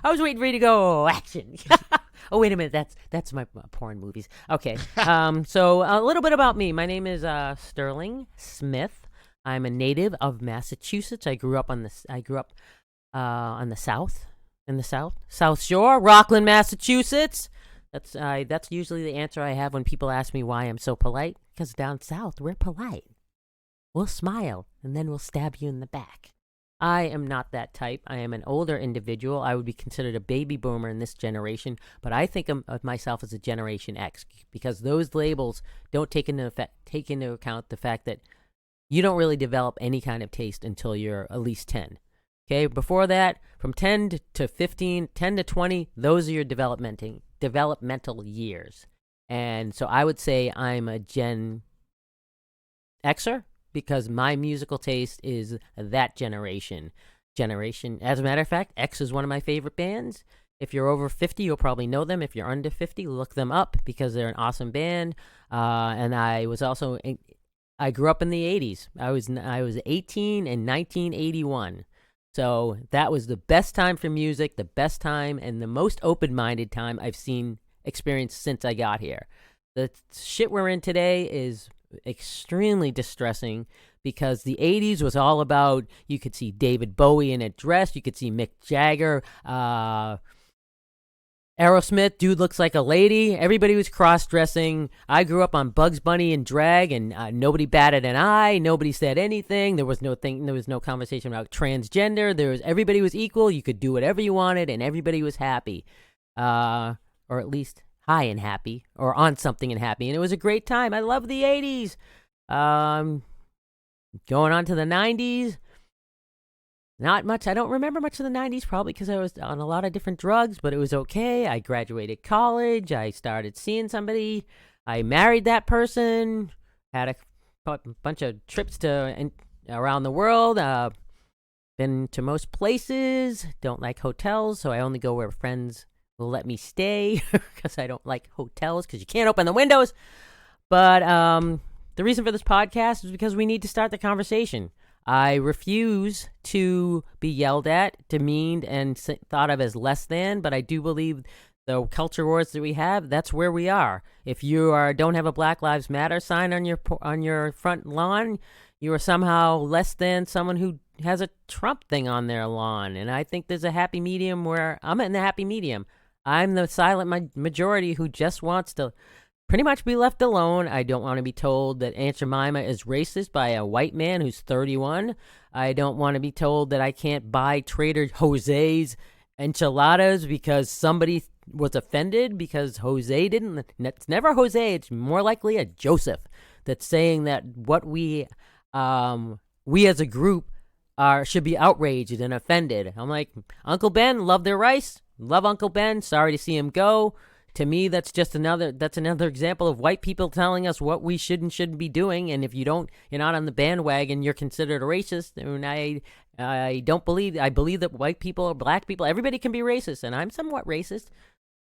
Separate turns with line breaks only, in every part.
I was waiting for you to go action. Oh, wait a minute. That's my porn movies. Okay. So a little bit about me. My name is Sterling Smith. I'm a native of Massachusetts. I grew up on the South, in the South Shore, Rockland, Massachusetts. That's usually the answer I have when people ask me why I'm so polite. Because down south, we're polite. We'll smile, and then we'll stab you in the back. I am not that type. I am an older individual. I would be considered a baby boomer in this generation, but I think of myself as a Generation X because those labels don't take into account the fact that you don't really develop any kind of taste until you're at least 10. Okay, before that, from 10 to 15, 10 to 20, those are your developmental years. And so I would say I'm a Gen Xer because my musical taste is that generation. As a matter of fact, X is one of my favorite bands. If you're over 50, you'll probably know them. If you're under 50, look them up because they're an awesome band. And I grew up in the 80s. I was 18 in 1981. So that was the best time for music, the best time, and the most open-minded time I've experienced since I got here. The shit we're in today is extremely distressing because the 80s was all about, you could see David Bowie in a dress, you could see Mick Jagger, Aerosmith, dude looks like a lady. Everybody was cross-dressing. I grew up on Bugs Bunny and drag, and nobody batted an eye. Nobody said anything. There was no conversation about transgender. Everybody was equal. You could do whatever you wanted, and everybody was happy, or at least high and happy, or on something and happy. And it was a great time. I love the 80s. Going on to the 90s. Not much. I don't remember much of the 90s, probably because I was on a lot of different drugs, but it was okay. I graduated college. I started seeing somebody. I married that person. Had a bunch of trips around the world. Been to most places. Don't like hotels, so I only go where friends will let me stay because I don't like hotels because you can't open the windows. But the reason for this podcast is because we need to start the conversation. I refuse to be yelled at, demeaned, and thought of as less than, but I do believe the culture wars that we have, that's where we are. If you don't have a Black Lives Matter sign on your front lawn, you are somehow less than someone who has a Trump thing on their lawn. And I think there's a happy medium where I'm in the happy medium. I'm the silent majority who just wants to pretty much be left alone. I don't want to be told that Aunt Jemima is racist by a white man who's 31. I don't want to be told that I can't buy Trader Jose's enchiladas because somebody was offended because Jose didn't. It's never Jose. It's more likely a Joseph that's saying that what we as a group should be outraged and offended. I'm like, Uncle Ben, love their rice. Love Uncle Ben. Sorry to see him go. To me, that's another example of white people telling us what we should and shouldn't be doing. And if you're not on the bandwagon, you're considered a racist. And I believe that white people or black people, everybody can be racist. And I'm somewhat racist,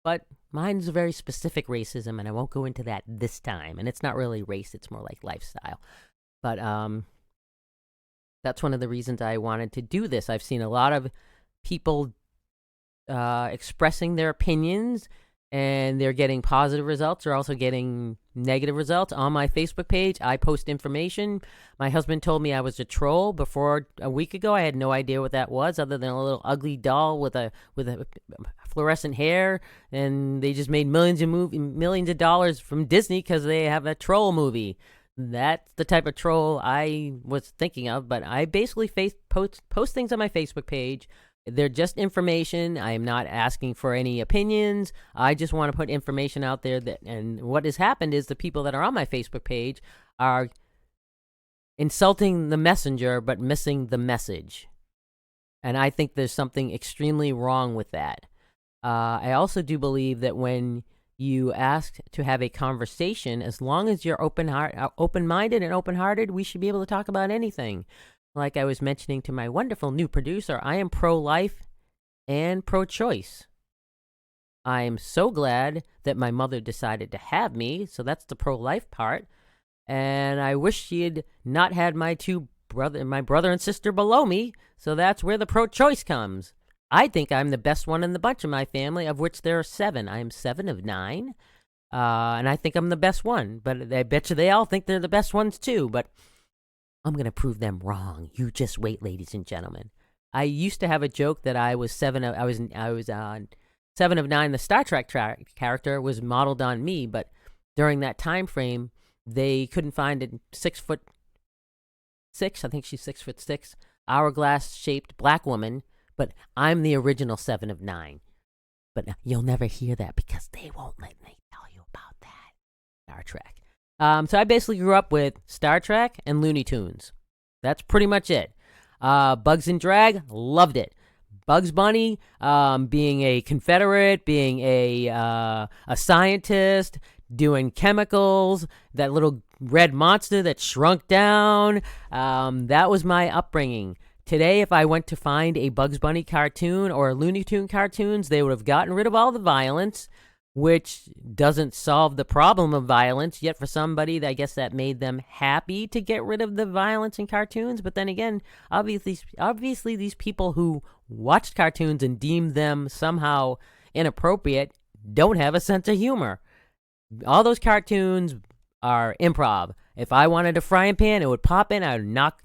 but mine's a very specific racism, and I won't go into that this time. And it's not really race. It's more like lifestyle. But that's one of the reasons I wanted to do this. I've seen a lot of people expressing their opinions, and they're getting positive results or also getting negative results. On my Facebook page, I post information. My husband told me I was a troll before a week ago. I had no idea what that was other than a little ugly doll with a fluorescent hair, and they just made millions of dollars from Disney because they have a troll movie. That's the type of troll I was thinking of, but I basically post things on my Facebook page. They're just information. I am not asking for any opinions. I just want to put information out there and what has happened is the people that are on my Facebook page are insulting the messenger but missing the message. And I think there's something extremely wrong with that. I also do believe that when you ask to have a conversation, as long as you're open-minded and open-hearted, we should be able to talk about anything. Like I was mentioning to my wonderful new producer, I am pro-life and pro-choice. I am so glad that my mother decided to have me, so that's the pro-life part. And I wish she had not had my brother and sister below me, so that's where the pro-choice comes. I think I'm the best one in the bunch of my family, of which there are 7. I am 7 of 9. And I think I'm the best one. But I bet you they all think they're the best ones too. But I'm going to prove them wrong. You just wait, ladies and gentlemen. I used to have a joke that I was 7 of, I was 7 of 9. The Star Trek character was modeled on me, but during that time frame, they couldn't find a 6'6", I think she's 6'6", hourglass-shaped black woman, but I'm the original 7 of 9. But you'll never hear that because they won't let me tell you about that. Star Trek. So I basically grew up with Star Trek and Looney Tunes. That's pretty much it. Bugs and Drag, loved it. Bugs Bunny, being a Confederate, being a scientist, doing chemicals, that little red monster that shrunk down. That was my upbringing. Today, if I went to find a Bugs Bunny cartoon or a Looney Tune cartoons, they would have gotten rid of all the violence, which doesn't solve the problem of violence. Yet for somebody, I guess that made them happy to get rid of the violence in cartoons. But then again, obviously these people who watched cartoons and deemed them somehow inappropriate don't have a sense of humor. All those cartoons are improv. If I wanted a frying pan, it would pop in. I would knock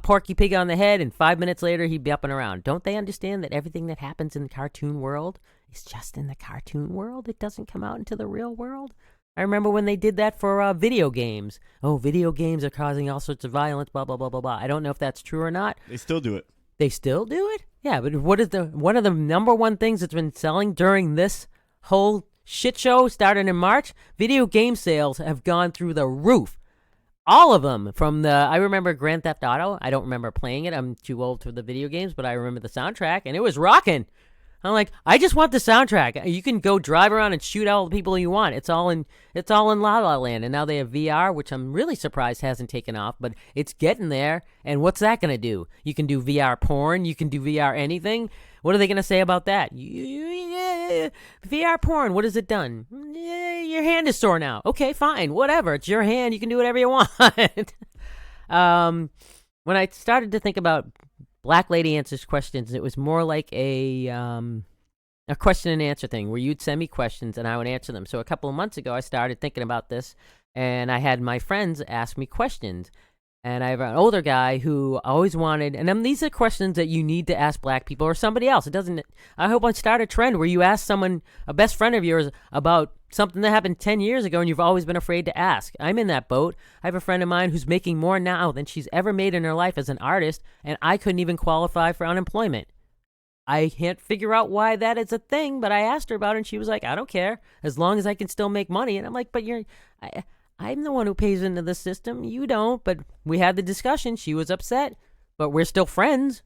Porky Pig on the head, and 5 minutes later, he'd be up and around. Don't they understand that everything that happens in the cartoon world is just in the cartoon world? It doesn't come out into the real world. I remember when they did that for video games. Oh, video games are causing all sorts of violence, blah, blah, blah, blah, blah. I don't know if that's true or not.
They still do it.
They still do it? Yeah, but one of the number one things that's been selling during this whole shit show starting in March? Video game sales have gone through the roof. All of them. I remember Grand Theft Auto. I don't remember playing it. I'm too old for the video games, but I remember the soundtrack, and it was rocking. I'm like, I just want the soundtrack. You can go drive around and shoot all the people you want. It's all in La La Land, and now they have VR, which I'm really surprised hasn't taken off, but it's getting there. And what's that gonna do? You can do VR porn. You can do VR anything. What are they gonna say about that? VR porn. What has it done? Your hand is sore now. Okay, fine, whatever. It's your hand. You can do whatever you want. When I started to think about Black Lady Answers Questions, it was more like a question and answer thing where you'd send me questions and I would answer them. So a couple of months ago, I started thinking about this, and I had my friends ask me questions. And I have an older guy who always wanted, and these are questions that you need to ask black people or somebody else. I hope I start a trend where you ask someone, a best friend of yours, about something that happened 10 years ago and you've always been afraid to ask. I'm in that boat. I have a friend of mine who's making more now than she's ever made in her life as an artist, and I couldn't even qualify for unemployment. I can't figure out why that is a thing, but I asked her about it and she was like, I don't care, as long as I can still make money. And I'm like, but I'm the one who pays into the system. You don't. But we had the discussion. She was upset, but we're still friends.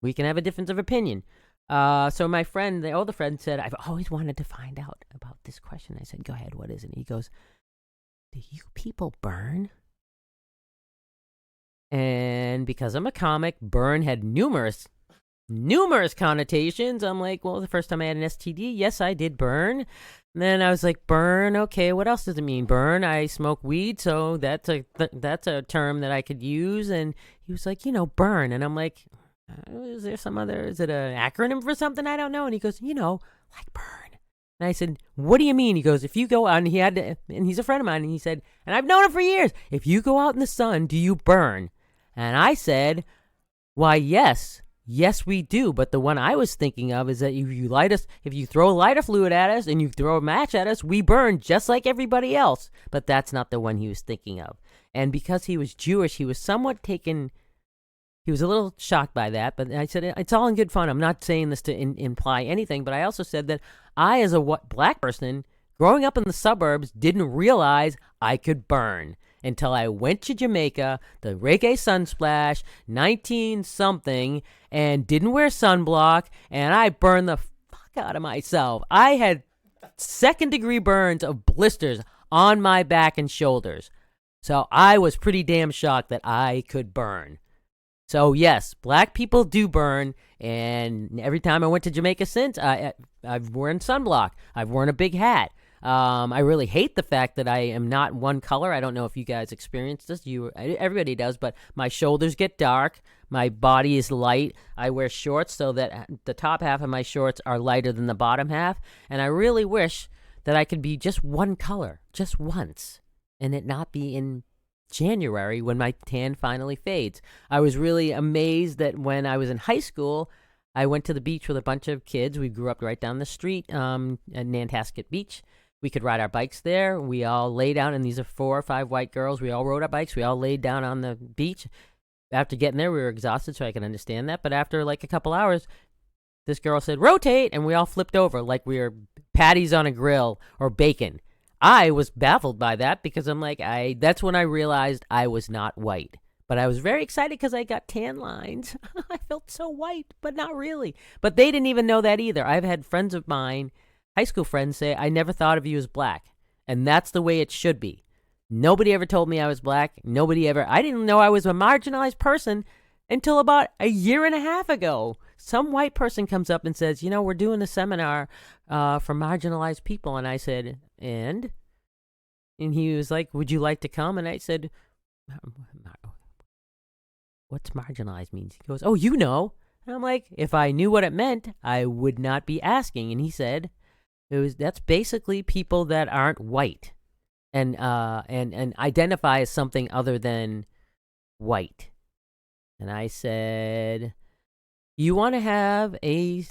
We can have a difference of opinion. So my friend, the older friend, said, I've always wanted to find out about this question. I said, go ahead. What is it? He goes, do you people burn? And because I'm a comic, burn had numerous connotations. I'm like, well, the first time I had an STD, yes, I did burn. And then I was like, burn, okay, what else does it mean? Burn, I smoke weed, so that's a term that I could use. And he was like, burn. And I'm like, is it an acronym for something? I don't know. And he goes, like burn. And I said, what do you mean? He goes, if you go out, and he's a friend of mine, and he said, and I've known him for years, if you go out in the sun, do you burn? And I said, why, yes. Yes, we do, but the one I was thinking of is that if you throw lighter fluid at us and you throw a match at us, we burn just like everybody else. But that's not the one he was thinking of. And because he was Jewish, he was somewhat taken. He was a little shocked by that, but I said, it's all in good fun. I'm not saying this to imply anything, but I also said that I, as a black person, growing up in the suburbs, didn't realize I could burn. Until I went to Jamaica, the reggae sunsplash, 19-something, and didn't wear sunblock, and I burned the fuck out of myself. I had second-degree burns of blisters on my back and shoulders. So I was pretty damn shocked that I could burn. So yes, black people do burn, and every time I went to Jamaica since, I've worn sunblock. I've worn a big hat. I really hate the fact that I am not one color. I don't know if you guys experience this. Everybody does, but my shoulders get dark. My body is light. I wear shorts so that the top half of my shorts are lighter than the bottom half. And I really wish that I could be just one color, just once, and it not be in January when my tan finally fades. I was really amazed that when I was in high school, I went to the beach with a bunch of kids. We grew up right down the street at Nantasket Beach. We could ride our bikes there. We all lay down, and these are 4 or 5 white girls. We all rode our bikes. We all laid down on the beach. After getting there, we were exhausted, so I can understand that. But after like a couple hours, this girl said, rotate, and we all flipped over like we were patties on a grill or bacon. I was baffled by that because I'm like, that's when I realized I was not white. But I was very excited because I got tan lines. I felt so white, but not really. But they didn't even know that either. I've had friends of mine, high school friends, say, I never thought of you as black. And that's the way it should be. Nobody ever told me I was black. I didn't know I was a marginalized person until about a year and a half ago. Some white person comes up and says, we're doing a seminar for marginalized people. And I said, and he was like, would you like to come? And I said, what's marginalized means? He goes, oh, you know. And I'm like, if I knew what it meant, I would not be asking. And he said, that's basically people that aren't white and identify as something other than white. And I said, you want to have a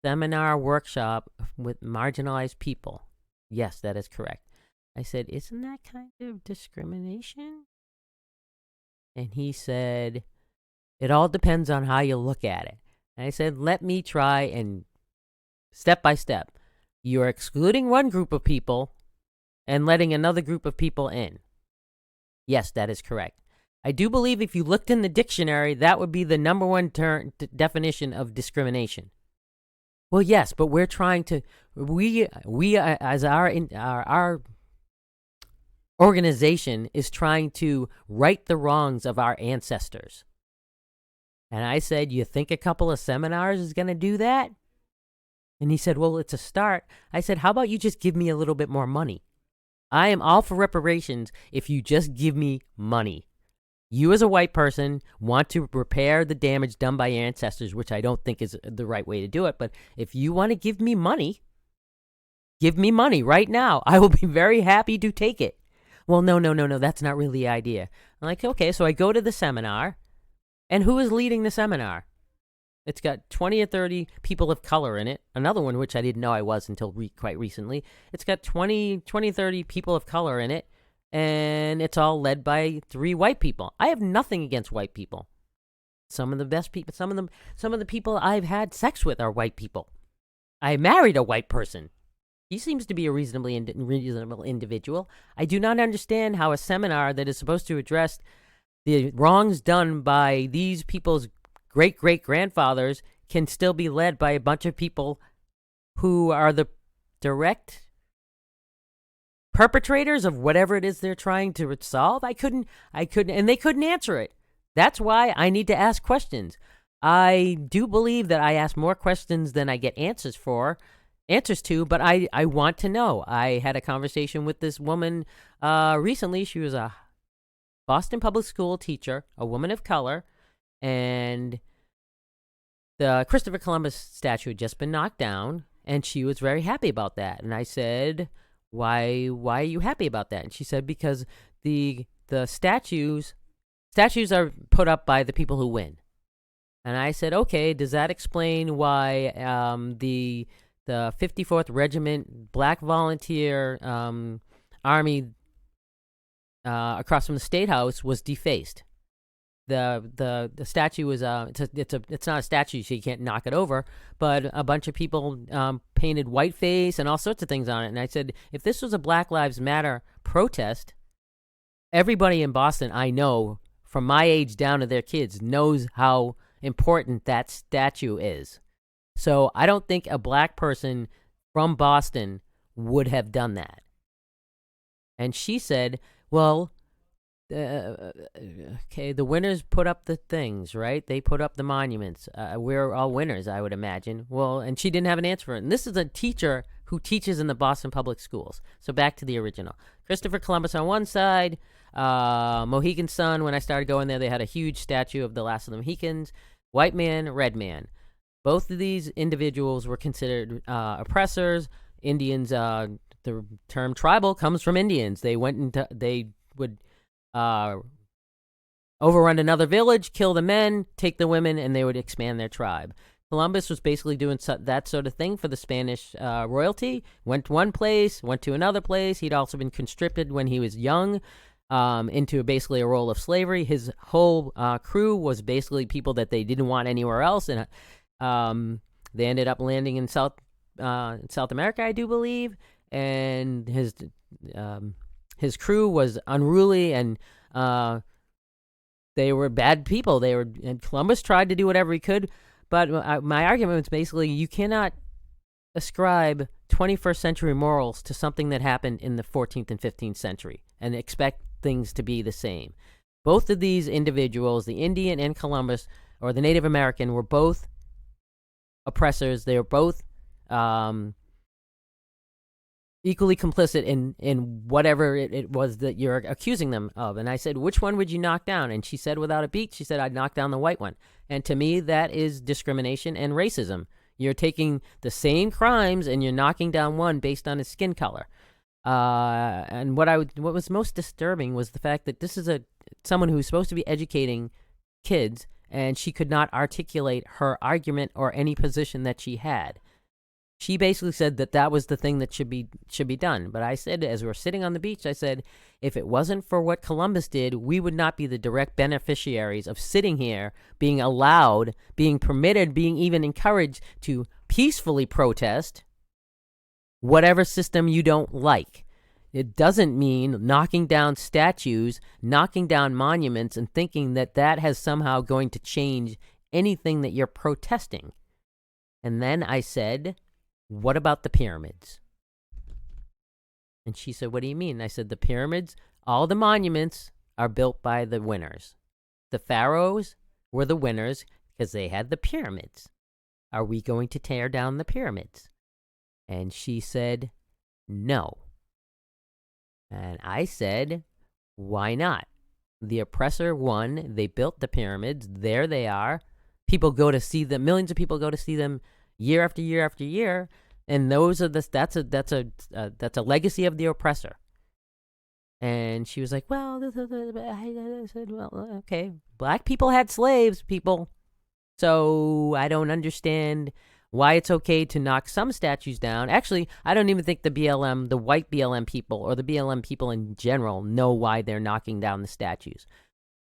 seminar workshop with marginalized people? Yes, that is correct. I said, isn't that kind of discrimination? And he said, it all depends on how you look at it. And I said, let me try and step by step. You're excluding one group of people and letting another group of people in. Yes, that is correct. I do believe if you looked in the dictionary, that would be the number one definition of discrimination. Well, yes, but we're trying to, we as our organization is trying to right the wrongs of our ancestors. And I said, you think a couple of seminars is going to do that? And he said, well, it's a start. I said, how about you just give me a little bit more money? I am all for reparations if you just give me money. You as a white person want to repair the damage done by your ancestors, which I don't think is the right way to do it. But if you want to give me money right now. I will be very happy to take it. Well, no, that's not really the idea. I'm like, okay, so I go to the seminar. And who is leading the seminar? It's got 20 or 30 people of color in it. Another one, which I didn't know I was until quite recently. It's got 20, 30 people of color in it. And it's all led by 3 white people. I have nothing against white people. Some of the best people, some of the people I've had sex with are white people. I married a white person. He seems to be a reasonable individual. I do not understand how a seminar that is supposed to address the wrongs done by these people's great-great-grandfathers can still be led by a bunch of people who are the direct perpetrators of whatever it is they're trying to solve. I couldn't, and they couldn't answer it. That's why I need to ask questions. I do believe that I ask more questions than I get answers to, but I want to know. I had a conversation with this woman recently. She was a Boston public school teacher, a woman of color, and the Christopher Columbus statue had just been knocked down, and she was very happy about that. And I said, why are you happy about that? And she said, because the statues are put up by the people who win. And I said, okay, does that explain why the 54th Regiment Black Volunteer Army across from the State House was defaced? The statue was it's not a statue, so you can't knock it over, but a bunch of people painted whiteface and all sorts of things on it. And I said, if this was a Black Lives Matter protest, everybody in Boston I know, from my age down to their kids, knows how important that statue is. So I don't think a black person from Boston would have done that. And she said, well, okay, the winners put up the things, right? They put up the monuments. We're all winners, I would imagine. Well, and she didn't have an answer for it. And this is a teacher who teaches in the Boston Public Schools. So back to the original. Christopher Columbus on one side, Mohegan Sun. When I started going there, they had a huge statue of the last of the Mohicans. White man, red man. Both of these individuals were considered oppressors. Indians, the term tribal comes from Indians. They would overrun another village, kill the men, take the women, and they would expand their tribe. Columbus was basically doing that sort of thing for the Spanish royalty. Went to one place, went to another place. He'd also been conscripted when he was young into basically a role of slavery. His whole crew was basically people that they didn't want anywhere else, and they ended up landing in South America, I do believe. And his crew was unruly, and they were bad people. And Columbus tried to do whatever he could, but my argument was basically you cannot ascribe 21st century morals to something that happened in the 14th and 15th century and expect things to be the same. Both of these individuals, the Indian and Columbus, or the Native American, were both oppressors. They were both equally complicit in whatever it was that you're accusing them of. And I said, which one would you knock down? And she said, without a beat, she said, I'd knock down the white one. And to me, that is discrimination and racism. You're taking the same crimes and you're knocking down one based on his skin color. And what was most disturbing was the fact that this is someone who's supposed to be educating kids, and she could not articulate her argument or any position that she had. She basically said that was the thing that should be done. But I said, as we were sitting on the beach, I said, if it wasn't for what Columbus did, we would not be the direct beneficiaries of sitting here, being allowed, being permitted, being even encouraged to peacefully protest whatever system you don't like. It doesn't mean knocking down statues, knocking down monuments, and thinking that has somehow going to change anything that you're protesting. And then I said, what about the pyramids? And she said, what do you mean? I said, the pyramids, all the monuments are built by the winners. The pharaohs were the winners because they had the pyramids. Are we going to tear down the pyramids? And she said, no. And I said, why not? The oppressor won. They built the pyramids. There they are. People go to see them. Millions of people go to see them year after year after year, and that's a legacy of the oppressor. And she was like, well, I said, well, okay, black people had slaves, people, so I don't understand why it's okay to knock some statues down. Actually, I don't even think the white BLM people, or the BLM people in general, know why they're knocking down the statues.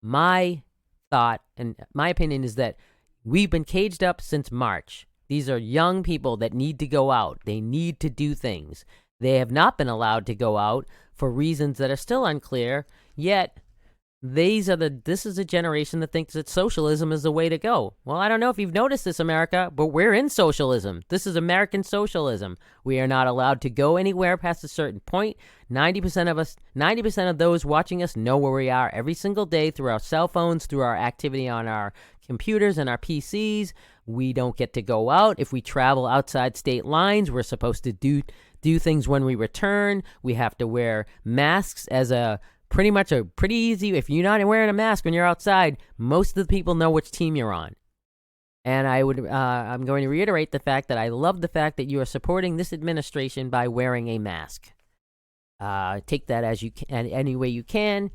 My thought and my opinion is that we've been caged up since March. These are young people that need to go out. They need to do things. They have not been allowed to go out for reasons that are still unclear, yet this is a generation that thinks that socialism is the way to go. Well, I don't know if you've noticed this, America, but we're in socialism. This is American socialism. We are not allowed to go anywhere past a certain point. 90% of those watching us know where we are every single day through our cell phones, through our activity on our computers and our PCs. We don't get to go out. If we travel outside state lines, we're supposed to do things when we return. We have to wear masks as pretty easy. If you're not wearing a mask when you're outside, most of the people know which team you're on. And I'm going to reiterate the fact that I love the fact that you are supporting this administration by wearing a mask. Take that as you can, any way you can.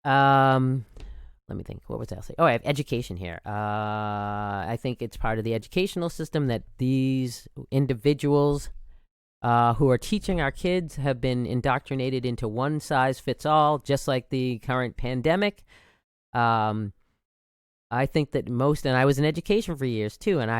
Let me think. What was I saying? Oh, I have education here. I think it's part of the educational system that these individuals who are teaching our kids have been indoctrinated into one size fits all, just like the current pandemic. I think that and I was in education for years too, and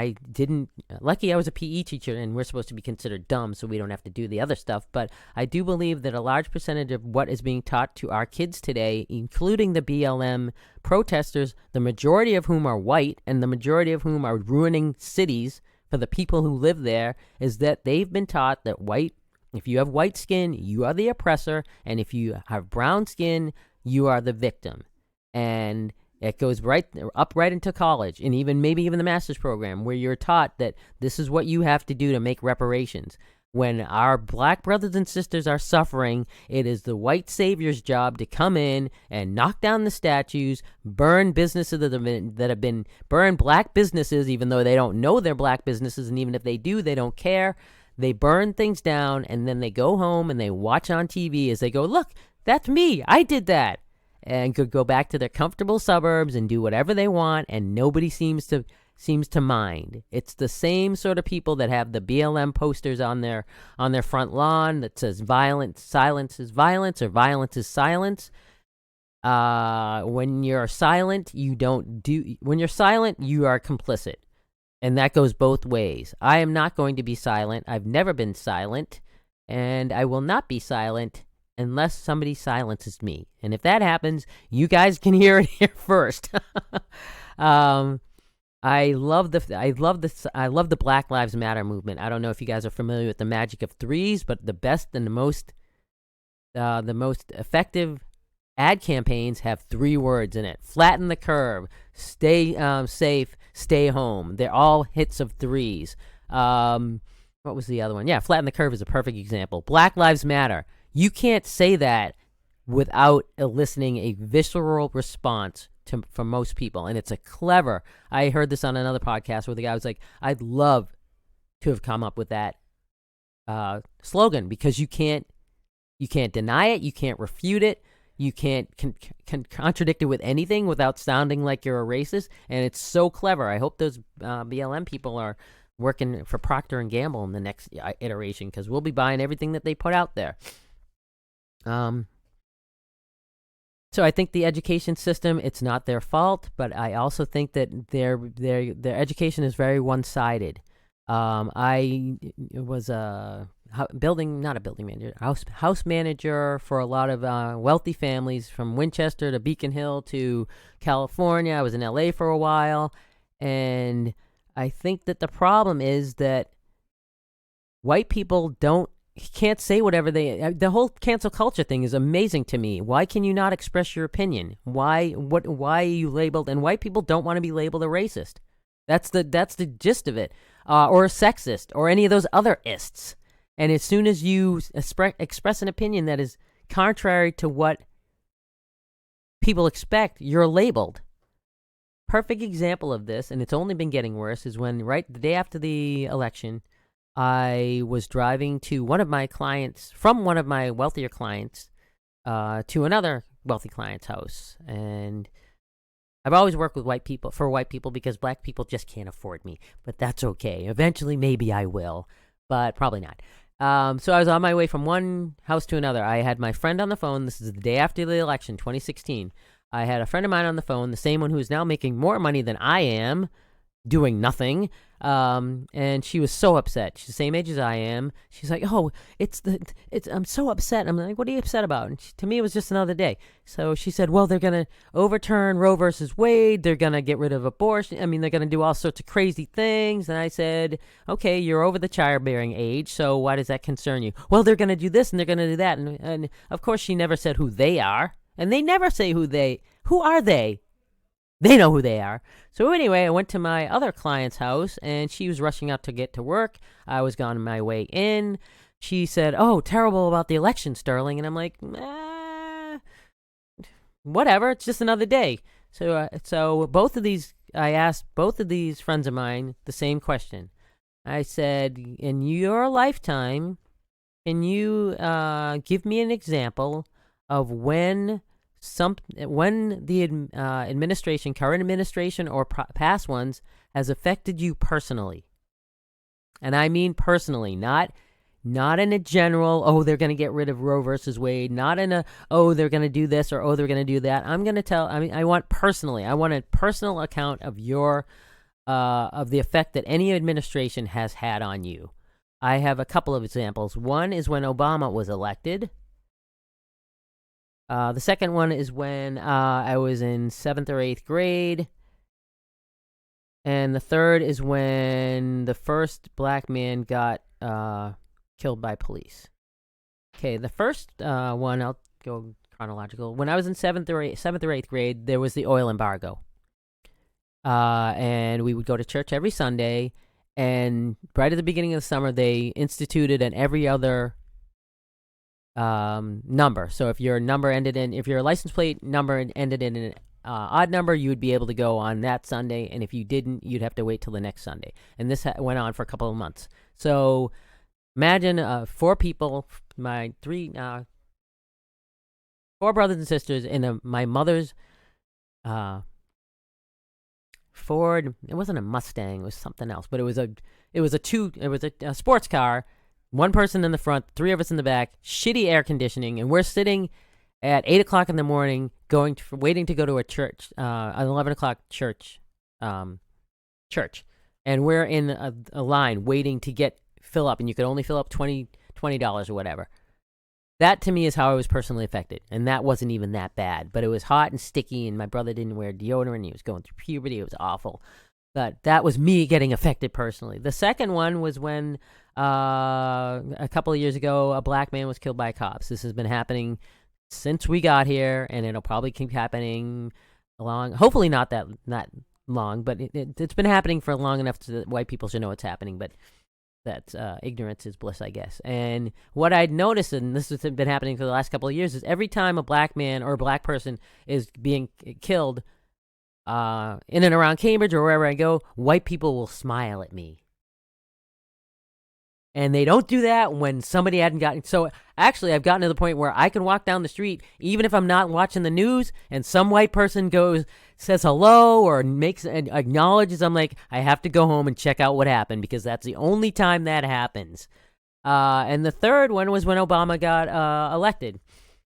lucky I was a PE teacher, and we're supposed to be considered dumb, so we don't have to do the other stuff, but I do believe that a large percentage of what is being taught to our kids today, including the BLM protesters, the majority of whom are white, and the majority of whom are ruining cities for the people who live there, is that they've been taught that if you have white skin, you are the oppressor, and if you have brown skin, you are the victim. And it goes right into college, and maybe even the master's program, where you're taught that this is what you have to do to make reparations. When our black brothers and sisters are suffering, it is the white savior's job to come in and knock down the statues, burn businesses that have been burn black businesses, even though they don't know they're black businesses, and even if they do, they don't care. They burn things down, and then they go home and they watch on TV as they go, look, that's me. I did that. And could go back to their comfortable suburbs and do whatever they want, and nobody seems to mind. It's the same sort of people that have the BLM posters on their front lawn that says silence is violence, or violence is silence. When you're silent, when you're silent, you are complicit. And that goes both ways. I am not going to be silent. I've never been silent, and I will not be silent unless somebody silences me. And if that happens, you guys can hear it here first. I love the Black Lives Matter movement. I don't know if you guys are familiar with the magic of threes, but the best and the most effective ad campaigns have 3 words in it: flatten the curve, stay safe, stay home. They're all hits of threes. What was the other one? Yeah, flatten the curve is a perfect example. Black Lives Matter. You can't say that without eliciting a visceral response from most people. And it's I heard this on another podcast where the guy was like, I'd love to have come up with that slogan, because you can't deny it. You can't refute it. You can't contradict it with anything without sounding like you're a racist. And it's so clever. I hope those BLM people are working for Procter & Gamble in the next iteration, because we'll be buying everything that they put out there. So I think the education system, it's not their fault, but I also think that their education is very one-sided. I was a house manager for a lot of wealthy families from Winchester to Beacon Hill to California. I was in LA for a while, and I think that the problem is that white people can't say whatever the whole cancel culture thing is amazing to me. Why can you not express your opinion? Why are you labeled? And white people don't want to be labeled a racist. That's the gist of it. Or a sexist, or any of those other ists. And as soon as you express an opinion that is contrary to what people expect, you're labeled. Perfect example of this, and it's only been getting worse, is when right the day after the election, I was driving to one of my wealthier clients, to another wealthy client's house. And I've always worked with white people because black people just can't afford me, but that's okay. Eventually, maybe I will, but probably not. So I was on my way from one house to another. I had my friend on the phone. This is the day after the election, 2016. I had a friend of mine on the phone, the same one who is now making more money than I am, doing nothing. And she was so upset. She's the same age as I am. She's like, "Oh, I'm so upset." I'm like, "What are you upset about?" And to me, it was just another day. So she said, "Well, they're gonna overturn Roe versus Wade. They're gonna get rid of abortion. I mean, they're gonna do all sorts of crazy things." And I said, "Okay, you're over the childbearing age, so why does that concern you?" "Well, they're gonna do this and they're gonna do that." And of course, she never said who they are, and they never say who are they. They know who they are. So anyway, I went to my other client's house, and she was rushing out to get to work. I was on my way in. She said, "Oh, terrible about the election, Sterling." And I'm like, whatever. It's just another day. So I asked both of these friends of mine the same question. I said, in your lifetime, can you give me an example of when the administration, current administration or past ones, has affected you personally? And I mean personally, not in a general, "Oh, they're going to get rid of Roe versus Wade," not in a, "Oh, they're going to do this," or "Oh, they're going to do that." I want a personal account of of the effect that any administration has had on you. I have a couple of examples. One is when Obama was elected. The second one is when I was in 7th or 8th grade. And the third is when the first black man got killed by police. Okay, the first one, I'll go chronological. When I was in seventh or eighth grade, there was the oil embargo, and we would go to church every Sunday. And right at the beginning of the summer, they instituted an every other number. So if your license plate number ended in an odd number, you would be able to go on that Sunday, and if you didn't, you'd have to wait till the next Sunday. And this went on for a couple of months. So imagine 4 people, my 4 brothers and sisters in my mother's Ford. It wasn't a Mustang, it was something else, but it was a sports car. 1 person in the front, 3 of us in the back, shitty air conditioning, and we're sitting at 8 o'clock in the morning, waiting to go to a church, an 11 o'clock church, and we're in a line waiting to fill up, and you could only fill up $20 or whatever. That to me is how I was personally affected, and that wasn't even that bad, but it was hot and sticky, and my brother didn't wear deodorant, he was going through puberty, it was awful. But that was me getting affected personally. The second one was when a couple of years ago, a black man was killed by cops. This has been happening since we got here, and it'll probably keep happening hopefully not long, but it's been happening for long enough that white people should know it's happening, but that's ignorance is bliss, I guess. And what I'd noticed, and this has been happening for the last couple of years, is every time a black man or a black person is being killed in and around Cambridge or wherever I go, white people will smile at me. And they don't do that when somebody hadn't gotten... So, actually, I've gotten to the point where I can walk down the street, even if I'm not watching the news, and some white person says hello, or acknowledges, I'm like, I have to go home and check out what happened, because that's the only time that happens. And the third one was when Obama got elected.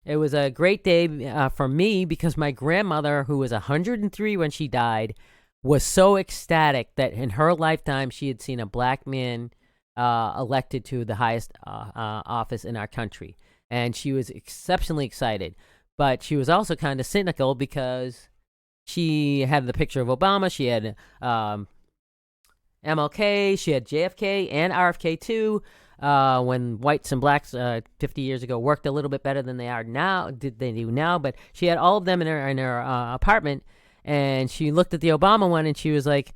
It was a great day for me, because my grandmother, who was 103 when she died, was so ecstatic that in her lifetime she had seen a black man elected to the highest office in our country. And she was exceptionally excited. But she was also kind of cynical, because she had the picture of Obama, she had MLK, she had JFK and RFK too, when whites and blacks 50 years ago worked a little bit better than they do now. But she had all of them in her apartment, and she looked at the Obama one and she was like,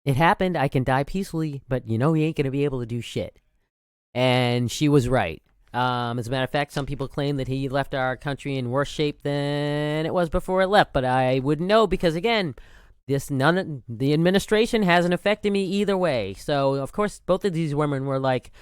it happened, I can die peacefully, but he ain't going to be able to do shit. And she was right. As a matter of fact, some people claim that he left our country in worse shape than it was before it left, but I wouldn't know, because again, the administration hasn't affected me either way. So, of course, both of these women were like,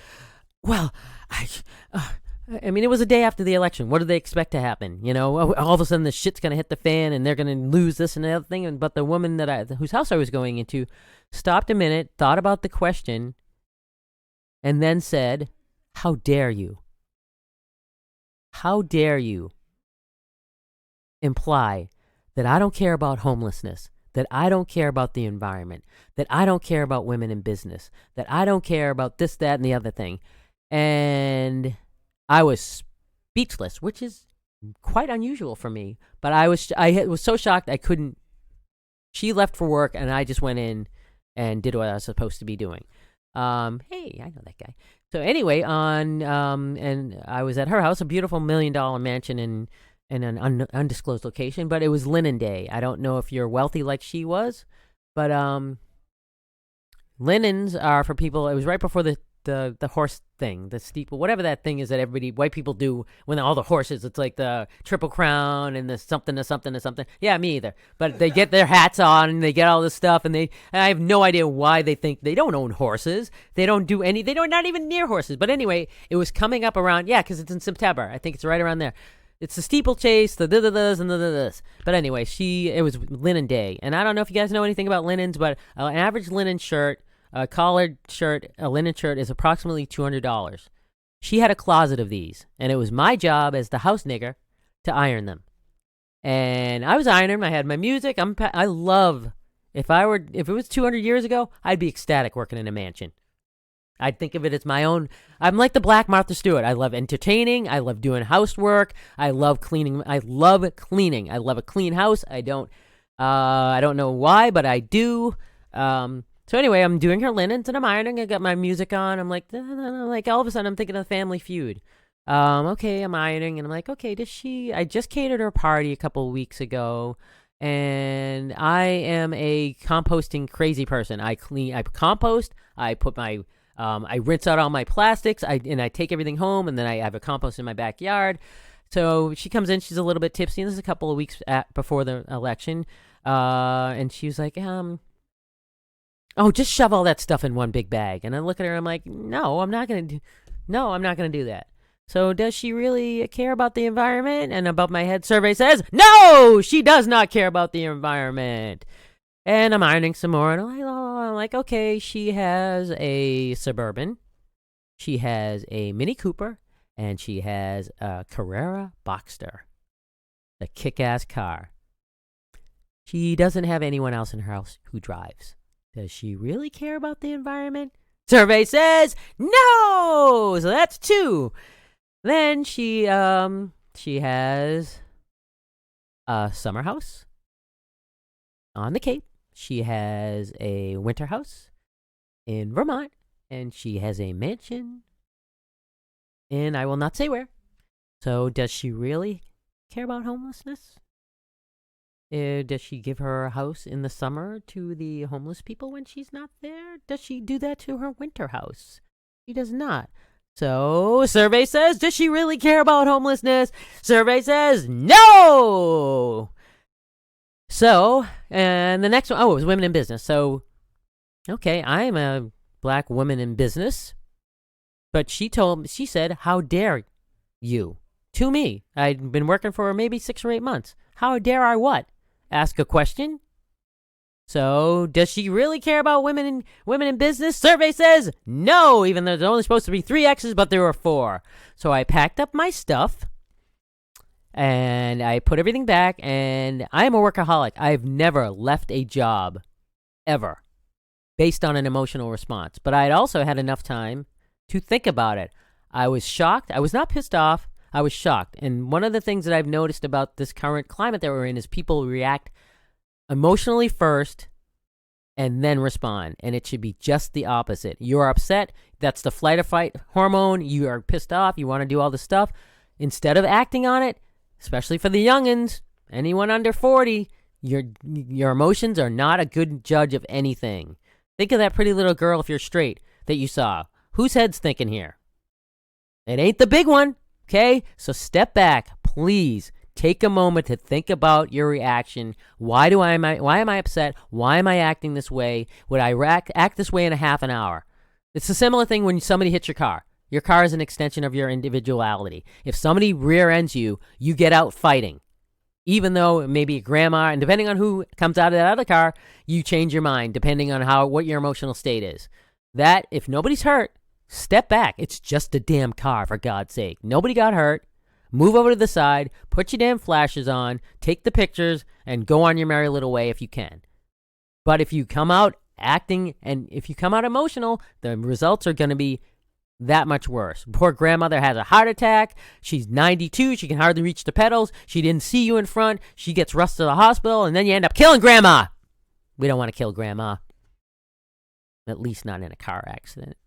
well, I mean, it was a day after the election. What do they expect to happen? All of a sudden the shit's going to hit the fan and they're going to lose this and the other thing. But the woman whose house I was going into stopped a minute, thought about the question, and then said, how dare you? How dare you imply that I don't care about homelessness, that I don't care about the environment, that I don't care about women in business, that I don't care about this, that, and the other thing. And I was speechless, which is quite unusual for me. But I was so shocked I couldn't. She left for work, and I just went in and did what I was supposed to be doing. Hey, I know that guy. So anyway, and I was at her house, a beautiful $1 million mansion in an undisclosed location, but it was Linen Day. I don't know if you're wealthy like she was, but linens are for people. It was right before the horse thing, the steeple, whatever that thing is that white people do when all the horses, it's like the Triple Crown and the something to something to something. Yeah, me either. But they get their hats on and they get all this stuff, and I have no idea why they think they don't own horses. They don't not even near horses. But anyway, it was coming up around, because it's in September. I think it's right around there. It's the steeplechase, the this and the this. But anyway, it was Linen Day. And I don't know if you guys know anything about linens, but an average linen shirt, a collared shirt, a linen shirt, is approximately $200. She had a closet of these, and it was my job as the house nigger to iron them. And I was ironing them. I had my music. I love, if it was 200 years ago, I'd be ecstatic working in a mansion. I'd think of it as my own. I'm like the Black Martha Stewart. I love entertaining. I love doing housework. I love cleaning. I love cleaning. I love a clean house. I don't know why, but I do. So anyway, I'm doing her linens and I'm ironing. I got my music on. I'm like all of a sudden I'm thinking of Family Feud. Okay, I'm ironing, and I'm like, okay, I just catered her a party a couple of weeks ago, and I am a composting crazy person. I compost, I put I rinse out all my plastics, and I take everything home, and then I have a compost in my backyard. So she comes in, she's a little bit tipsy, and this is a couple of weeks before the election, and she was like, oh, just shove all that stuff in one big bag. And I look at her, I'm like, no, I'm not gonna do that. So does she really care about the environment? And above my head survey says, no, she does not care about the environment. And I'm ironing some more, and I'm like, okay, she has a Suburban, she has a Mini Cooper, and she has a Carrera Boxster, the kick-ass car. She doesn't have anyone else in her house who drives. Does she really care about the environment? Survey says no. So that's 2. Then she has a summer house on the Cape. She has a winter house in Vermont, and she has a mansion in I will not say where. So does she really care about homelessness? Does she give her house in the summer to the homeless people when she's not there? Does she do that to her winter house? She does not. So, survey says, does she really care about homelessness? Survey says, no! So, and the next one, it was women in business. So, okay, I'm a black woman in business. But she said, how dare you? To me. I'd been working for maybe 6 or 8 months. How dare I what? Ask a question? So, does she really care about women in business? Survey says no, even though there's only supposed to be 3 X's, but there were 4. So I packed up my stuff, and I put everything back, and I am a workaholic. I've never left a job, ever, based on an emotional response. But I had also had enough time to think about it. I was shocked. I was not pissed off. I was shocked. And one of the things that I've noticed about this current climate that we're in is people react emotionally first and then respond. And it should be just the opposite. You're upset. That's the flight or fight hormone. You are pissed off. You want to do all this stuff. Instead of acting on it, especially for the youngins, anyone under 40, your emotions are not a good judge of anything. Think of that pretty little girl, if you're straight, that you saw. Whose head's thinking here? It ain't the big one. Okay, so step back, please. Take a moment to think about your reaction. Why am I upset? Why am I acting this way? Would I act this way in a half an hour? It's a similar thing when somebody hits your car. Your car is an extension of your individuality. If somebody rear ends you, you get out fighting. Even though maybe a grandma, and depending on who comes out of that other car, you change your mind depending on what your emotional state is. That, if nobody's hurt, step back. It's just a damn car, for God's sake. Nobody got hurt. Move over to the side, put your damn flashes on, take the pictures, and go on your merry little way if you can. But if you come out acting, and if you come out emotional, the results are going to be that much worse. Poor grandmother has a heart attack. She's 92. She can hardly reach the pedals. She didn't see you in front. She gets rushed to the hospital, and then you end up killing grandma. We don't want to kill grandma. At least not in a car accident.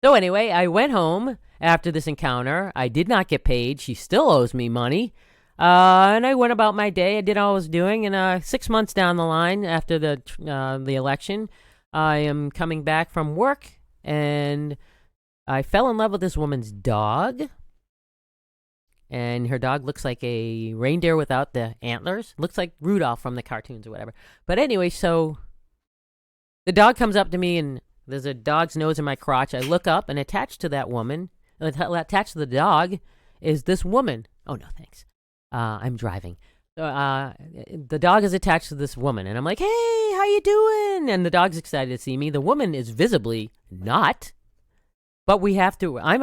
So anyway, I went home after this encounter. I did not get paid. She still owes me money. And I went about my day. I did all I was doing. And 6 months down the line after the election, I am coming back from work. And I fell in love with this woman's dog. And her dog looks like a reindeer without the antlers. Looks like Rudolph from the cartoons or whatever. But anyway, so the dog comes up to me, and there's a dog's nose in my crotch. I look up, and attached to that woman, attached to the dog, is this woman. Oh, no, thanks. I'm driving. So, the dog is attached to this woman, and I'm like, hey, how you doing? And the dog's excited to see me. The woman is visibly not, but we have to. I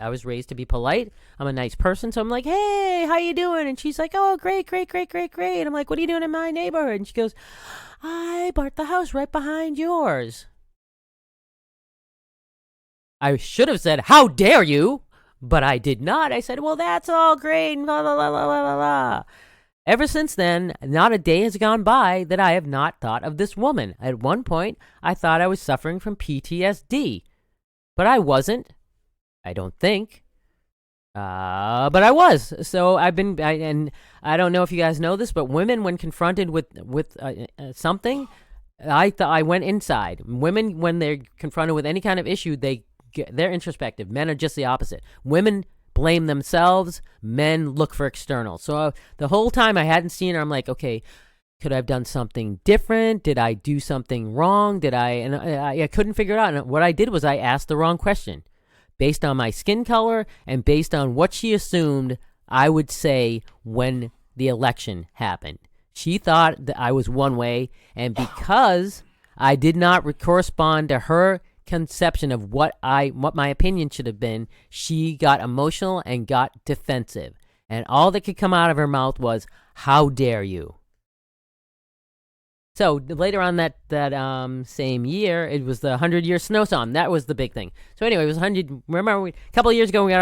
was raised to be polite. I'm a nice person, so I'm like, hey, how you doing? And she's like, oh, great, great, great, great, great. And I'm like, what are you doing in my neighborhood? And she goes, I bought the house right behind yours. I should have said, how dare you? But I did not. I said, well, that's all great. And blah, blah, blah, blah, blah, blah. Ever since then, not a day has gone by that I have not thought of this woman. At one point, I thought I was suffering from PTSD. But I wasn't. I don't think. But I was. So and I don't know if you guys know this, but women, when confronted with something, I went inside. Women, when they're confronted with any kind of issue, they're introspective. Men are just the opposite. Women blame themselves. Men look for external. So the whole time I hadn't seen her, I'm like, okay, could I have done something different? Did I do something wrong? Did I? And I couldn't figure it out. And what I did was I asked the wrong question. Based on my skin color and based on what she assumed I would say when the election happened. She thought that I was one way, and because I did not correspond to her conception of what my opinion should have been, she got emotional and got defensive. And all that could come out of her mouth was, "How dare you?" So later on that same year, it was the 100-year snowstorm. That was the big thing. So anyway, it was 100. Remember, a couple of years ago, we had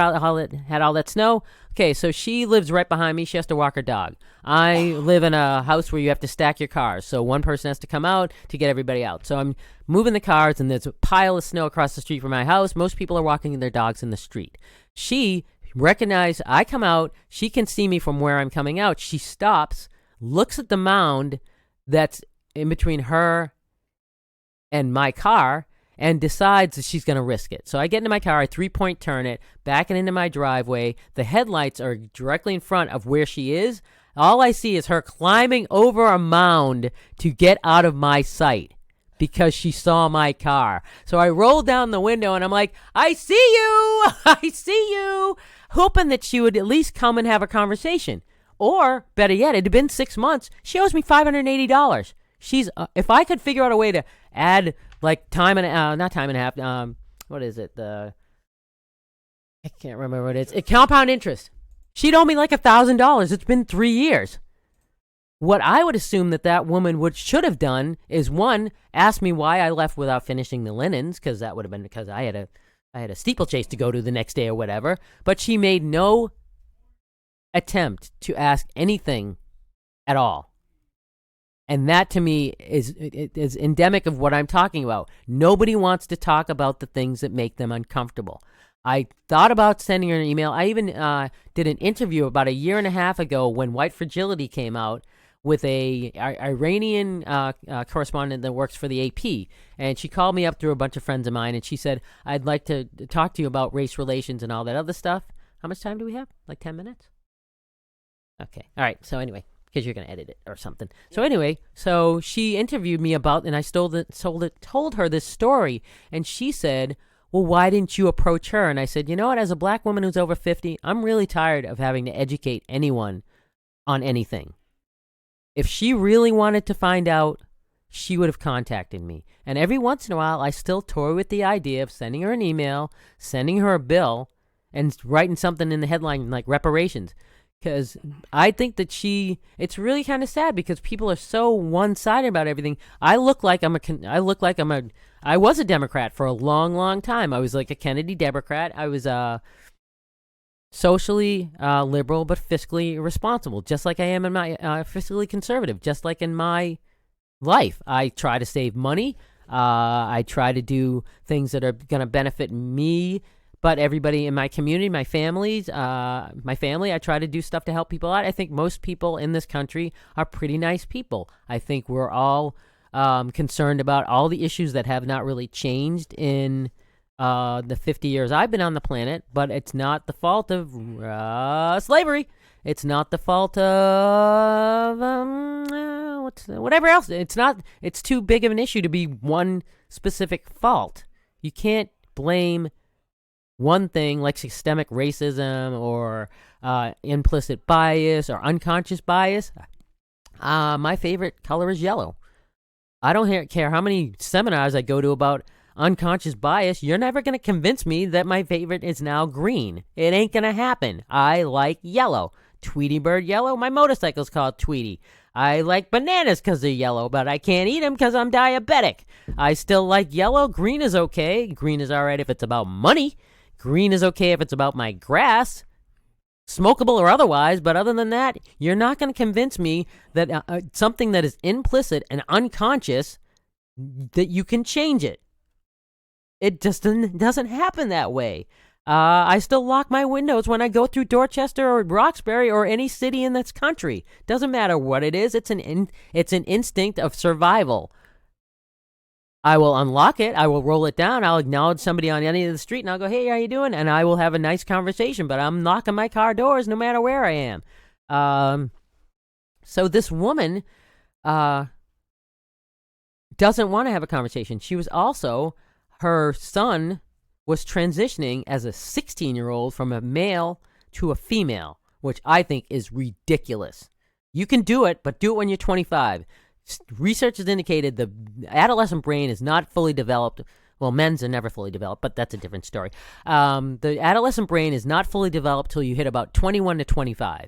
all that snow. Okay, so she lives right behind me. She has to walk her dog. I live in a house where you have to stack your cars. So one person has to come out to get everybody out. So I'm moving the cars, and there's a pile of snow across the street from my house. Most people are walking their dogs in the street. She recognized I come out. She can see me from where I'm coming out. She stops, looks at the mound that's in between her and my car, and decides that she's going to risk it. So I get into my car, I 3-point turn it, backing into my driveway. The headlights are directly in front of where she is. All I see is her climbing over a mound to get out of my sight because she saw my car. So I roll down the window and I'm like, "I see you! I see you!" Hoping that she would at least come and have a conversation. Or, better yet, it had been 6 months. She owes me $580. She's if I could figure out a way to add like not time and a half. What is it? I can't remember what it is. Compound interest. She'd owe me like $1,000. It's been 3 years. What I would assume that woman should have done is, one, ask me why I left without finishing the linens, because that would have been because I had a steeplechase to go to the next day or whatever. But she made no attempt to ask anything at all. And that, to me, is endemic of what I'm talking about. Nobody wants to talk about the things that make them uncomfortable. I thought about sending her an email. I even did an interview about a year and a half ago when White Fragility came out with a Iranian correspondent that works for the AP. And she called me up through a bunch of friends of mine, and she said, "I'd like to talk to you about race relations and all that other stuff." How much time do we have? Like 10 minutes? Okay. All right. So anyway, because you're going to edit it or something. So anyway, so she interviewed me about, and I told her this story, and she said, "Well, why didn't you approach her?" And I said, "You know what? As a black woman who's over 50, I'm really tired of having to educate anyone on anything. If she really wanted to find out, she would have contacted me. And every once in a while, I still toy with the idea of sending her an email, sending her a bill, and writing something in the headline like reparations. Because I think that it's really kind of sad because people are so one-sided about everything. I was a Democrat for a long, long time. I was like a Kennedy Democrat. I was socially liberal, but fiscally responsible, just like I am in my fiscally conservative, just like in my life. I try to save money. I try to do things that are going to benefit me, but everybody in my community, my family, I try to do stuff to help people out. I think most people in this country are pretty nice people. I think we're all concerned about all the issues that have not really changed in the 50 years I've been on the planet, but it's not the fault of slavery. It's not the fault of whatever else. It's too big of an issue to be one specific fault. You can't blame one thing like systemic racism or implicit bias or unconscious bias. My favorite color is yellow. I don't care how many seminars I go to about unconscious bias. You're never going to convince me that my favorite is now green. It ain't going to happen. I like yellow. Tweety bird yellow. My motorcycle's called Tweety. I like bananas because they're yellow, but I can't eat them because I'm diabetic. I still like yellow. Green is okay. Green is all right if it's about money. Green is okay if it's about my grass, smokable or otherwise, but other than that, you're not going to convince me that something that is implicit and unconscious, that you can change it. It just doesn't happen that way. I still lock my windows when I go through Dorchester or Roxbury or any city in this country. Doesn't matter what it is. It's an instinct of survival. I will unlock it. I will roll it down. I'll acknowledge somebody on any of the street, and I'll go, "Hey, how you doing?" And I will have a nice conversation. But I'm knocking my car doors no matter where I am. So this woman doesn't want to have a conversation. She was also, her son was transitioning as a 16-year-old from a male to a female, which I think is ridiculous. You can do it, but do it when you're 25. Research has indicated the adolescent brain is not fully developed. Well, men's are never fully developed, but that's a different story. The adolescent brain is not fully developed till you hit about 21 to 25.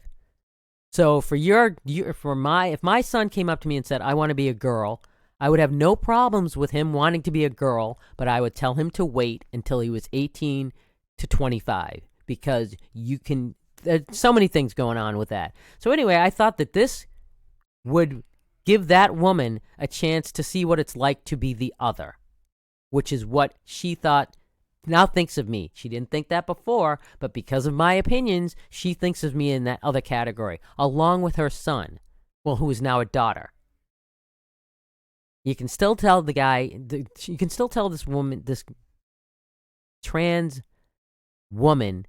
So if my son came up to me and said, "I want to be a girl," I would have no problems with him wanting to be a girl, but I would tell him to wait until he was 18 to 25 because there's so many things going on with that. So anyway, I thought that this would give that woman a chance to see what it's like to be the other, which is what she now thinks of me. She didn't think that before, but because of my opinions, she thinks of me in that other category, along with her son, who is now a daughter. You can still tell you can still tell this woman, this trans woman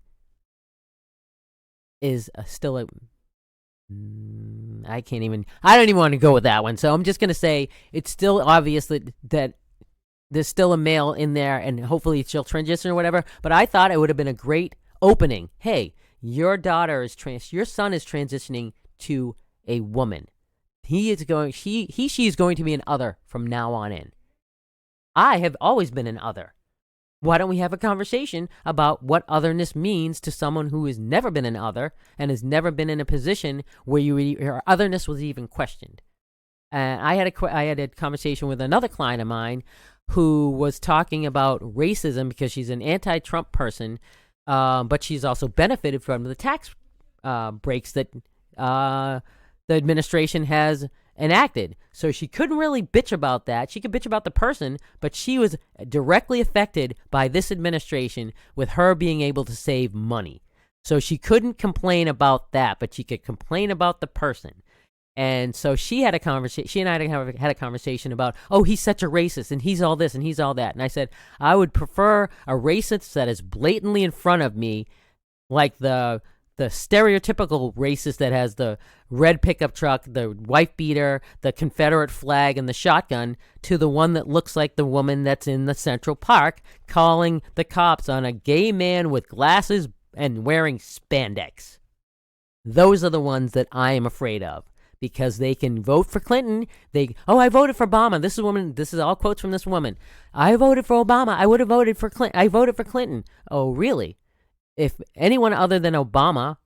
is still a, I don't even want to go with that one. So I'm just going to say it's still obvious that there's still a male in there and hopefully she'll transition or whatever. But I thought it would have been a great opening. Hey, your son is transitioning to a woman. She is going to be an other from now on in. I have always been an other. Why don't we have a conversation about what otherness means to someone who has never been an other and has never been in a position where your otherness was even questioned? And I had a conversation with another client of mine who was talking about racism because she's an anti-Trump person, but she's also benefited from the tax breaks that the administration has enacted. So she couldn't really bitch about that. She could bitch about the person, but she was directly affected by this administration with her being able to save money. So she couldn't complain about that, but she could complain about the person. And so she and I had a conversation about, oh, he's such a racist and he's all this and he's all that. And I said, I would prefer a racist that is blatantly in front of me, like the stereotypical racist that has the red pickup truck, the wife beater, the Confederate flag, and the shotgun, to the one that looks like the woman that's in the Central Park calling the cops on a gay man with glasses and wearing spandex. Those are the ones that I am afraid of because they can vote for Clinton. I voted for Obama. This is all quotes from this woman. I voted for Obama. I would have voted for Clinton. I voted for Clinton. Oh, really? If anyone other than Obama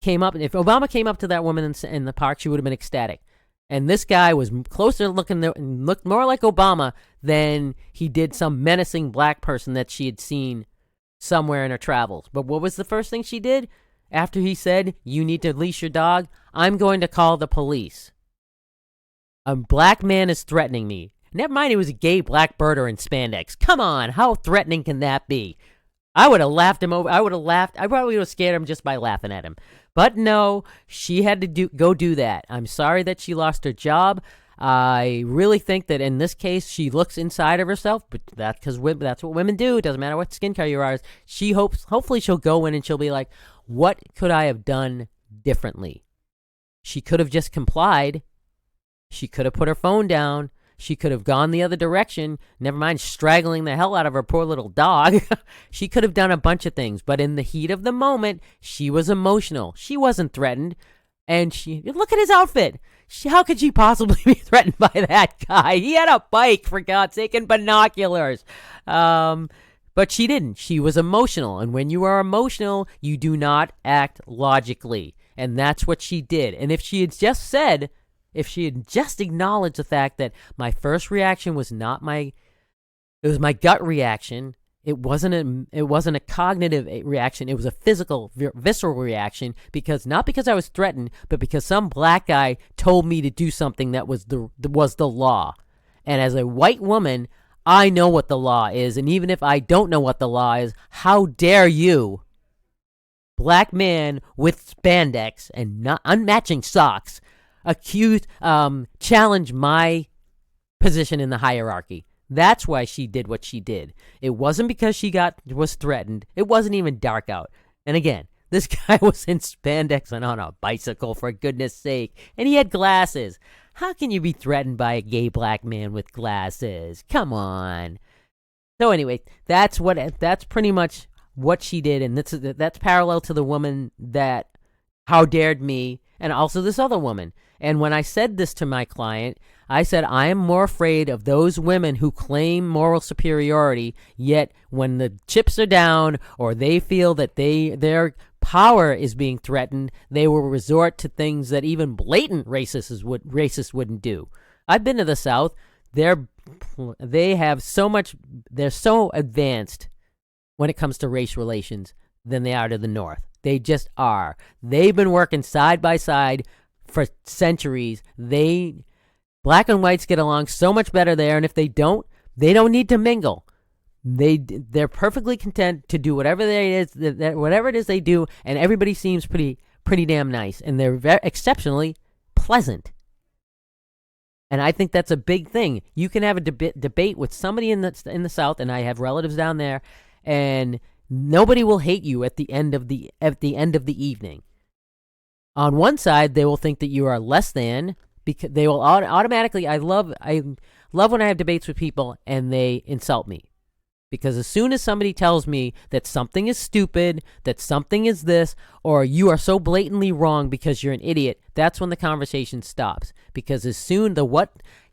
if Obama came up to that woman in the park, she would have been ecstatic. And this guy was closer looking, looked more like Obama than he did some menacing black person that she had seen somewhere in her travels. But what was the first thing she did after he said, "You need to leash your dog"? "I'm going to call the police. A black man is threatening me." Never mind, he was a gay black birder in spandex. Come on, how threatening can that be? I would have laughed him over. I probably would have scared him just by laughing at him. But no, she had to go do that. I'm sorry that she lost her job. I really think that in this case, she looks inside of herself, but that's what women do. It doesn't matter what skin color you are. Hopefully she'll go in and she'll be like, what could I have done differently? She could have just complied. She could have put her phone down. She could have gone the other direction, never mind straggling the hell out of her poor little dog. She could have done a bunch of things, but in the heat of the moment, she was emotional. She wasn't threatened, and look at his outfit. How could she possibly be threatened by that guy? He had a bike, for God's sake, and binoculars. But she didn't. She was emotional, and when you are emotional, you do not act logically, and that's what she did. And if she had just acknowledged the fact that my first reaction was it was my gut reaction. It wasn't a cognitive reaction. It was a physical, visceral reaction not because I was threatened, but because some black guy told me to do something that was the law. And as a white woman, I know what the law is, and even if I don't know what the law is, how dare you, black man with spandex and not unmatching socks, challenge my position in the hierarchy. That's why she did what she did. It wasn't because she was threatened. It wasn't even dark out. And again, this guy was in spandex and on a bicycle, for goodness sake, and he had glasses. How can you be threatened by a gay black man with glasses? Come on. So anyway, that's pretty much what she did, and that's parallel to the woman that how dared me, and also this other woman. And when I said this to my client, I said, I am more afraid of those women who claim moral superiority, yet when the chips are down or they feel that their power is being threatened, they will resort to things that even blatant racists wouldn't do. I've been to the South. They have so much. They're so advanced when it comes to race relations than they are to the North. They just are. They've been working side by side for centuries. Black and whites get along so much better there, and if they don't need to mingle. They're perfectly content to do whatever it is they do, and everybody seems pretty damn nice, and they're exceptionally pleasant. And I think that's a big thing. You can have a debate with somebody in the South, and I have relatives down there, and nobody will hate you at the end of the evening. On one side, they will think that you are less than, because they will automatically. I love when I have debates with people and they insult me, because as soon as somebody tells me that something is stupid, that something is this, or you are so blatantly wrong because you're an idiot, that's when the conversation stops. Because as soon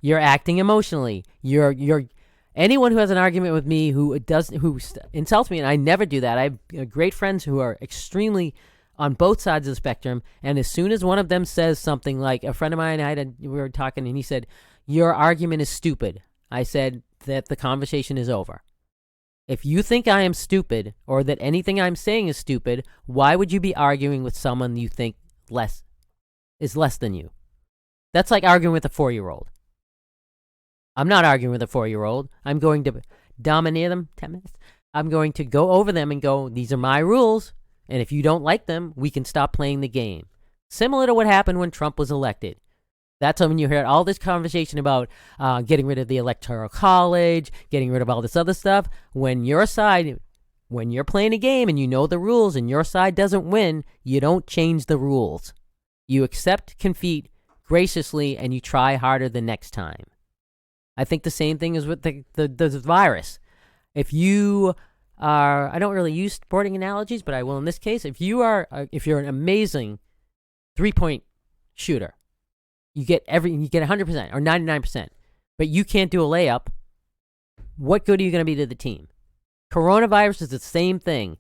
you're acting emotionally, you're anyone who has an argument with me who insults me, and I never do that. I have great friends who are extremely on both sides of the spectrum, and as soon as one of them says something, like a friend of mine, we were talking, and he said, your argument is stupid. I said that the conversation is over. If you think I am stupid, or that anything I'm saying is stupid, why would you be arguing with someone you think is less than you? That's like arguing with a 4-year-old. I'm not arguing with a 4-year-old. I'm going to dominate them 10 minutes. I'm going to go over them and go, these are my rules, and if you don't like them, we can stop playing the game. Similar to what happened when Trump was elected. That's when you heard all this conversation about getting rid of the Electoral College, getting rid of all this other stuff. When you're playing a game and you know the rules and your side doesn't win, you don't change the rules. You accept defeat graciously and you try harder the next time. I think the same thing is with the virus. If you are, I don't really use sporting analogies, but I will in this case. If you're an amazing 3-point shooter, you get 100% or 99%, but you can't do a layup, what good are you going to be to the team? Coronavirus is the same thing.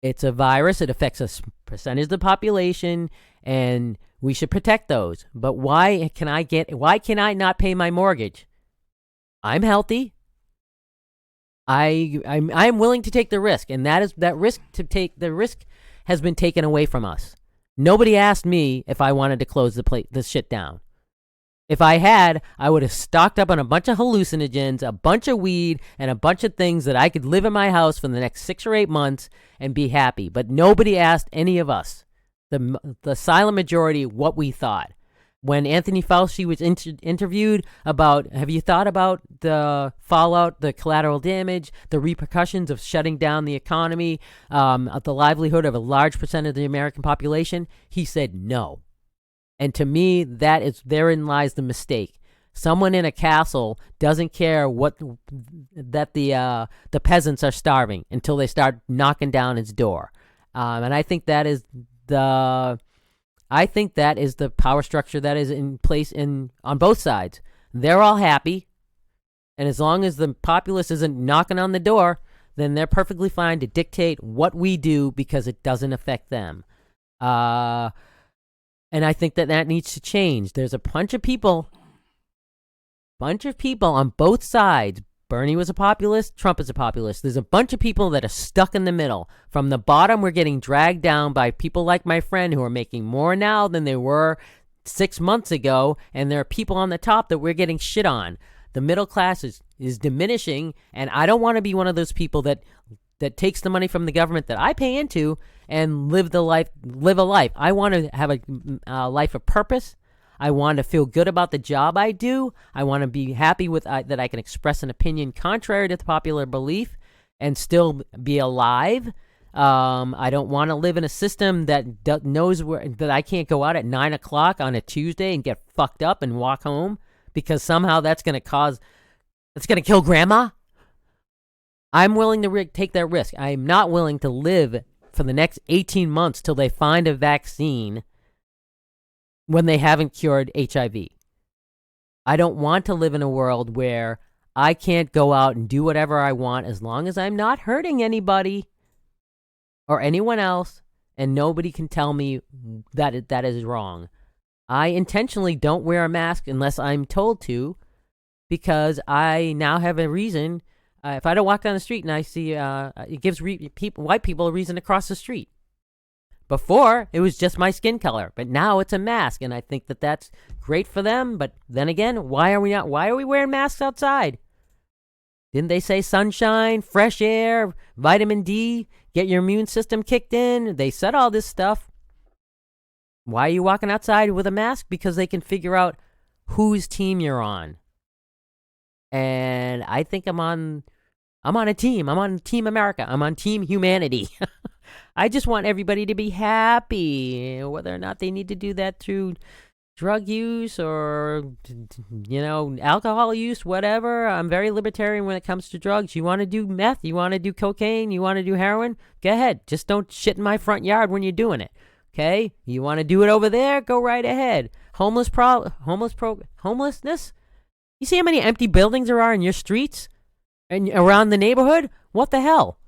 It's a virus. It affects a percentage of the population, and we should protect those. But why can I not pay my mortgage? I'm healthy. I'm willing to take the risk, and the risk has been taken away from us. Nobody asked me if I wanted to close this shit down. If I had, I would have stocked up on a bunch of hallucinogens, a bunch of weed, and a bunch of things that I could live in my house for the next 6 or 8 months and be happy. But nobody asked any of us, the silent majority, what we thought. When Anthony Fauci was interviewed about, have you thought about the fallout, the collateral damage, the repercussions of shutting down the economy, the livelihood of a large percent of the American population? He said no. And to me, therein lies the mistake. Someone in a castle doesn't care that the peasants are starving until they start knocking down his door. And I think that is the power structure that is in place on both sides. They're all happy, and as long as the populace isn't knocking on the door, then they're perfectly fine to dictate what we do because it doesn't affect them. And I think that needs to change. There's a bunch of people on both sides. Bernie was a populist. Trump is a populist. There's a bunch of people that are stuck in the middle. From the bottom, we're getting dragged down by people like my friend who are making more now than they were 6 months ago. And there are people on the top that we're getting shit on. The middle class is diminishing, and I don't want to be one of those people that takes the money from the government that I pay into and live a life. I want to have a life of purpose. I want to feel good about the job I do. I want to be happy with that I can express an opinion contrary to the popular belief and still be alive. I don't want to live in a system that knows that I can't go out at 9 o'clock on a Tuesday and get fucked up and walk home because somehow that's going to kill grandma. I'm willing to take that risk. I am not willing to live for the next 18 months till they find a vaccine when they haven't cured HIV. I don't want to live in a world where I can't go out and do whatever I want as long as I'm not hurting anybody or anyone else, and nobody can tell me that that is wrong. I intentionally don't wear a mask unless I'm told to, because I now have a reason. If I don't walk down the street and I see, it gives white people a reason to cross the street. Before, it was just my skin color, but now it's a mask, and I think that that's great for them. But then again, why are we wearing masks outside? Didn't they say sunshine, fresh air, vitamin D, get your immune system kicked in? They said all this stuff. Why are you walking outside with a mask? Because they can figure out whose team you're on. And I think I'm on a team. I'm on Team America. I'm on Team Humanity. I just want everybody to be happy, whether or not they need to do that through drug use or, alcohol use, whatever. I'm very libertarian when it comes to drugs. You want to do meth? You want to do cocaine? You want to do heroin? Go ahead. Just don't shit in my front yard when you're doing it. Okay? You want to do it over there? Go right ahead. Homelessness? You see how many empty buildings there are in your streets and around the neighborhood? What the hell?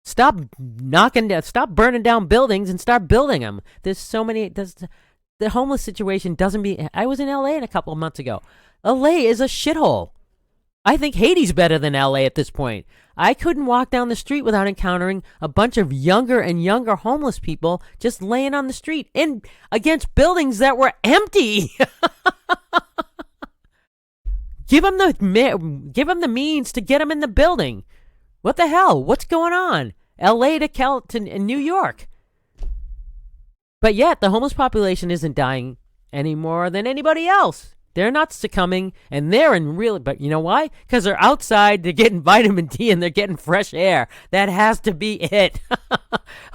Stop burning down buildings and start building them. There's so many. The homeless situation doesn't be. I was in L.A. a couple of months ago. L.A. is a shithole. I think Haiti's better than L.A. at this point. I couldn't walk down the street without encountering a bunch of younger and younger homeless people just laying on the street against buildings that were empty. Give them the means to get them in the building. What the hell? What's going on? L.A. to New York. But yet, the homeless population isn't dying any more than anybody else. They're not succumbing, and they're in real... But you know why? Because they're outside, they're getting vitamin D, and they're getting fresh air. That has to be it.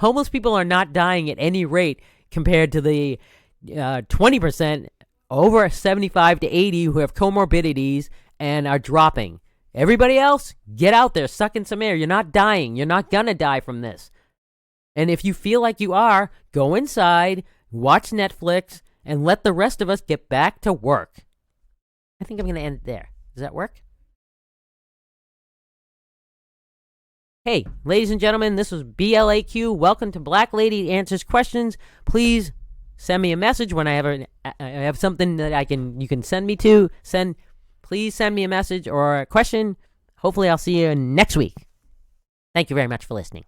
Homeless people are not dying at any rate compared to the 20% over 75 to 80 who have comorbidities and are dropping. Everybody else, get out there, suck in some air. You're not dying. You're not gonna die from this. And if you feel like you are, go inside, watch Netflix, and let the rest of us get back to work. I think I'm going to end it there. Does that work? Hey, ladies and gentlemen, this was B.L.A.Q. Welcome to Black Lady Answers Questions. Please send me a message when I have something that you can send me to. Please send me a message or a question. Hopefully I'll see you next week. Thank you very much for listening.